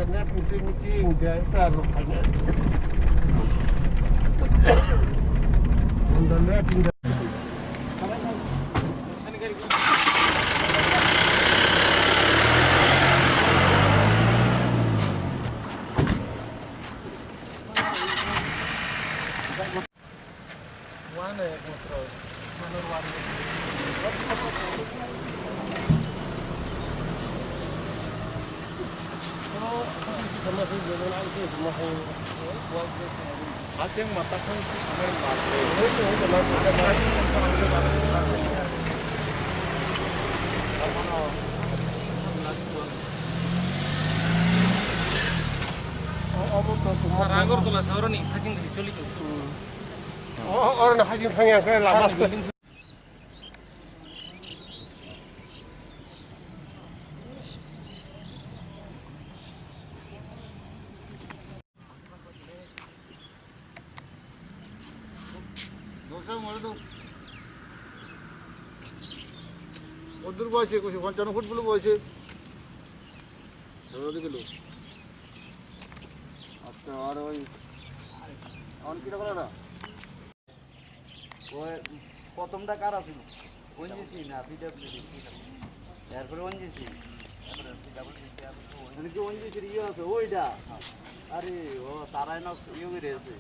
internet meeting dia taruh hanya. Internet mana kontrol mana warna sama sih jangan aja semua yang mata kan sama yang Sarangor tulah seorang nih hajing diculik itu. Orang hajing pengen saya lama. ওদের বয়সে 55 foot বলে বয়সে গেল আচ্ছা আর ওই on কি রকম না ওই প্রথমটা কার আছিল ওনজিসি না পিডব্লিউডি এরপরে ওনজিসি এরপরে পিডব্লিউডি মানে কি ওনজিসির ইয়ে আছে ওইটা আরে ও তারাই না ইয়ে করে আছে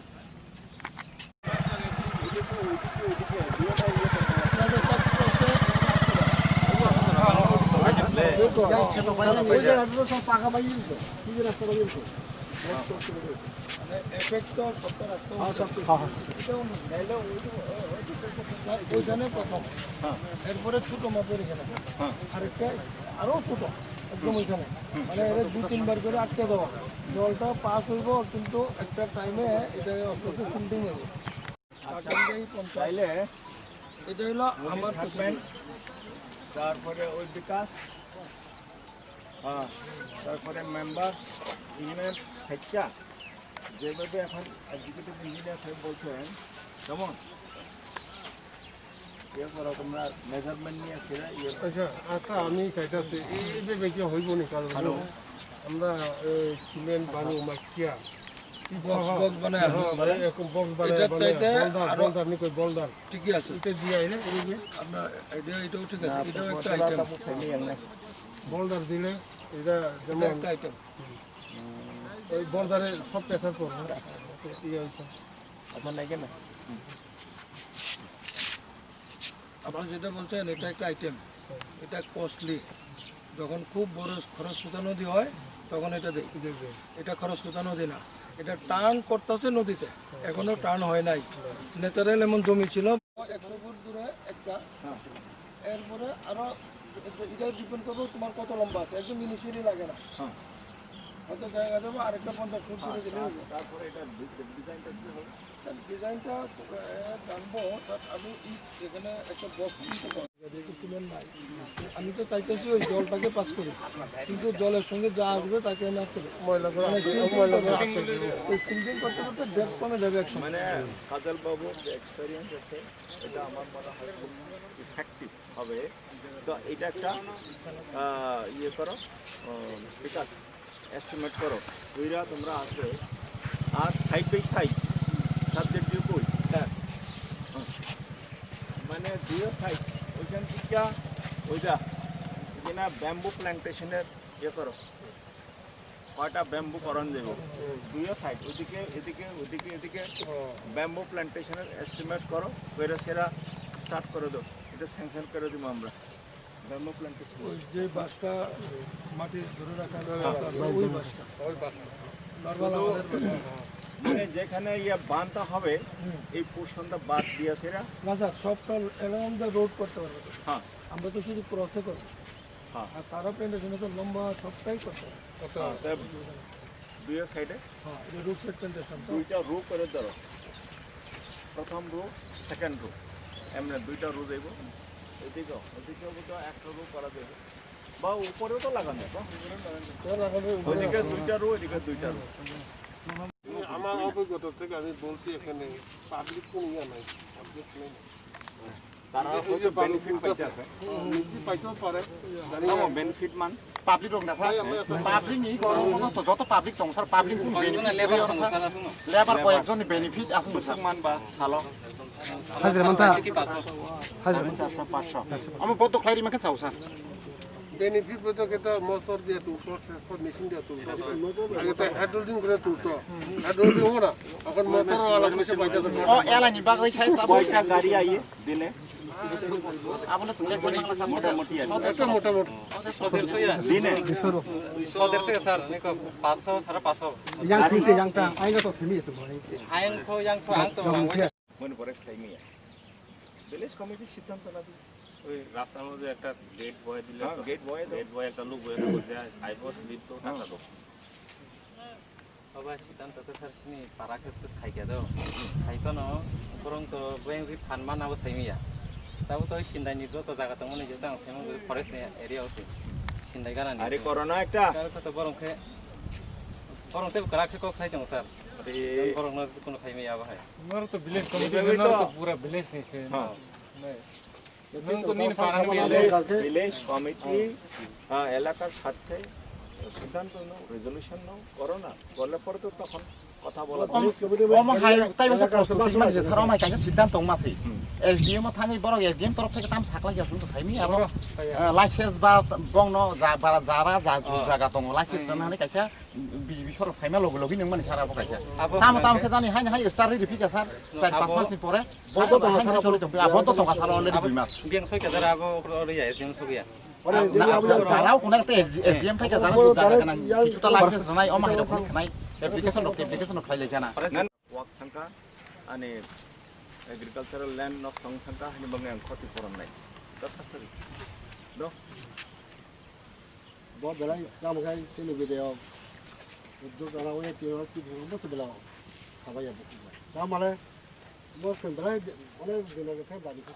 এরপরে ছোট মাপের এখানে আরেকটা আরো ছোট একদম ওইখানে মানে এর 2-3 বার করে আটকে দেওয়া জলটা পাস হইব কিন্তু একটা টাইমে এটা অস্ত্রতে সিল্ডিং হবে চাইলে এটা হলো আমার হাজব্যান্ড তারপরে ওই বিকাশ তারপরে মেম্বার ইঞ্জিনিয়ার হেক্সা যেভাবে এখন এক্সিকিউটিভ ইঞ্জিনিয়ার সাহেব বলছেন কেমন এরপরে তোমরা মেজারমেন্ট নিয়ে সেরা আচ্ছা আচ্ছা আমি চাইতেছি এইভাবে কি হইব নি কারণ আমরা সিমেন্ট বালু মাখিয়া বক্স বানায় এরকম বক্স বানায় বোল্ডার নি কই বোল্ডার ঠিকই আছে এটা দিয়ে আইলে আপনার এটাও ঠিক আছে এটাও একটা আইটেম বোল্ডার দিলে এটা যেমন একটা আইটেম ওই বোল্ডারে সব প্রেসার পড়বে ইয়ে হইছে আপনার নাই কেন আপনি যেটা বলছেন এটা একটা আইটেম এটা কস্টলি যখন খুব বড় খরস্রোতা নদী হয় তখন এটা দেয় এটা খরস্রোতা নদী না এটা টার্ন করতেছে নদীতে এখনো টার্ন হয় নাই ন্যাচারাল এমন জমি ছিল 100 ফুট দূরে একটা এরপরে আরো এটা ডিপেন্ড করবে তোমার কত লম্বা আছে একদম মিনিশিরি লাগে না হয়তো জায়গা যাবো আরেকটা 50 ফুট দূরে দিলে তারপরে এটা ডিজাইনটা কি হবে ডিজাইনটা জানবো আমি এখানে একটা বক্স কিনতে পারবো আমি তো চাইতেছি ওই জলটাকে পাস করি কিন্তু জলের সঙ্গে যা আসবে তাকে আমি আসতে সিঙ্গেল করতে করতে ডেট কমে যাবে এক সময় মানে কাজল বাবুর যে এক্সপেরিয়েন্স আছে এটা আমার মনে হয় খুব ইফেক্টিভ হবে তো এটা একটা ইয়ে করো বিকাশ এস্টিমেট করো দুইরা তোমরা আসবে আর সাইড বাই সাইড সাবজেক্ট দিয়ে কই মানে দুই সাইড ওইখান থেকে ওইটা এখানে ব্যাম্বু প্ল্যান্টেশনের ইয়ে করো কয়টা ব্যাম্বু করণ যাব দুই সাইড ওইদিকে এদিকে ওইদিকে এদিকে ব্যাম্বু প্ল্যান্টেশনের এস্টিমেট করো করে সেরা স্টার্ট করে দাও এটা স্যাংশন করে দিব আমরা ব্যাম্বু প্ল্যান্টেশন যে বাসটা মাটি ধরে রাখা ওই বাসটা মানে যেখানে ইয়ে বাঁধটা হবে এই পোর্শনটা বাদ দিয়ে সেরা না স্যার সবটা অ্যারাউন্ড দ্য রোড করতে পারবে হ্যাঁ আমরা তো শুধু ক্রসে করি হ্যাঁ আর তারা প্ল্যান্টেশনে তো লম্বা সবটাই করতে হবে দুই সাইডে হ্যাঁ এটা রুট সেট প্ল্যান্টেশন দুইটা রো করে ধরো প্রথম রো সেকেন্ড রো এমনি দুইটা রো দেব ওইদিকেও তো একটা রো করা দেবে বা উপরেও তো লাগানো ওইদিকে দুইটা রো এদিকে দুইটা রো আমার অভিজ্ঞতা থেকে আমি বলছি এখানে পাবলিক কোনো ইয়া নাই পাবলিক নেই তারা হয়তো বেনিফিট পাইতেছে পাইতেও পারে বেনিফিট মান পাবলিক দং না স্যার পাবলিক নি গরম তো যত পাবলিক দং স্যার পাবলিক কোন বেনিফিট লেবার কয়েকজননি বেনিফিট আছে মুসলমান বা সালো হাজিরা মানতা হাজিরা 400 আমি বড় ক্লারি মাকে চাও স্যার বেনিফিট বলতে কেটা মোটর দিয়ে তুলতো সব মেশিন দিয়ে তুলতো আগে তো হেড হোল্ডিং করে তুলতো হেড হোল্ডিং হো না এখন মোটর वाला কিছু বাইতে ও এলানি বাগৈ ছাই তা বইটা গাড়ি আইয়ে দিনে আপনি চলে কোন মাংলা স্যার মোটামুটি এটা মোটামুটি দিনে 150 sir Nicco 500 Sara 500 yang sisi yang ta ai to semi itu boleh আইন সো yang সো আং তো মনে পড়ে খাইমিয়া ভিলেজ কমিটি সিদ্ধান্ত না দি ওই রাস্তার মধ্যে একটা গেট বয় দিলে গেট বয় একটা লোক বয়ে করতে আইবো স্লিপ তো টাকা দাও বাবা সিদ্ধান্ত তো স্যার সিনি পারা খেতে খাইকে দাও খাইকনো বরং তো বয়ঙ্কি ফানমা নাও সাইমিয়া তাও তো সিন্দাইনি যত জায়গা তো মনে যেতাম সেমন ফরেস্ট এরিয়া আছে সিন্দাই গানা আরে করোনা একটা তার কথা বরংকে বরংতে করাকে কক সাইতাম স্যার বরং কোনো খাইমিয়া বাহাই আমার তো ভিলেজ কমিটি তো পুরো ভিলেজ নিছে হ্যাঁ তো নিন পারানি ভিলেজ কমিটি এলাকার সাথে সিদ্ধান্ত নাও রেজলিউশন নাও করোনা বললে পরে তো তখন কথা বলা অমন হাই তাই বসে প্রস্তুতি মানে স্যার আমায় কাছে সিদ্ধান্ত মাসি এসডিএম থাঙ্গি বড় এসডিএম তরফ থেকে তাম সাকলাই গেছে তো সাইমি আর লাইসেন্স বা বংন যারা যা জায়গা দङ লাইসেন্স নানে কাইছা বিজিবি সরফ ফাইমা লগে লগে নং মানে সারা বকাইছা তামকে জানি হাই হাই স্টার রিফিকেশন 4-5 মাস পরে বন্ধ দङ সারা চলে তো বন্ধ দङ সারা অলরেডি 2 মাস বিয়াং সই কাজার আবো ওরে যায় যেন সগিয়া যারাও কোন একটা এসডিএম থেকে যারা কিছুটা লাইসেন্স নাই অমাহির নাই एप्लिकेशन खाइले जाना वाक थांका अनि एग्रीकल्चरल लैंड नॉफ थंग थांका हनि बंगे खति परनाय दसस्तरी दो बहुत बेला काम खाई सेनु भिडियो उद्योग करा हुए तीन की बस बेला साबाया काम माले बस बेला अनेक दिन के थे दादी को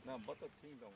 ना बत थिंग दो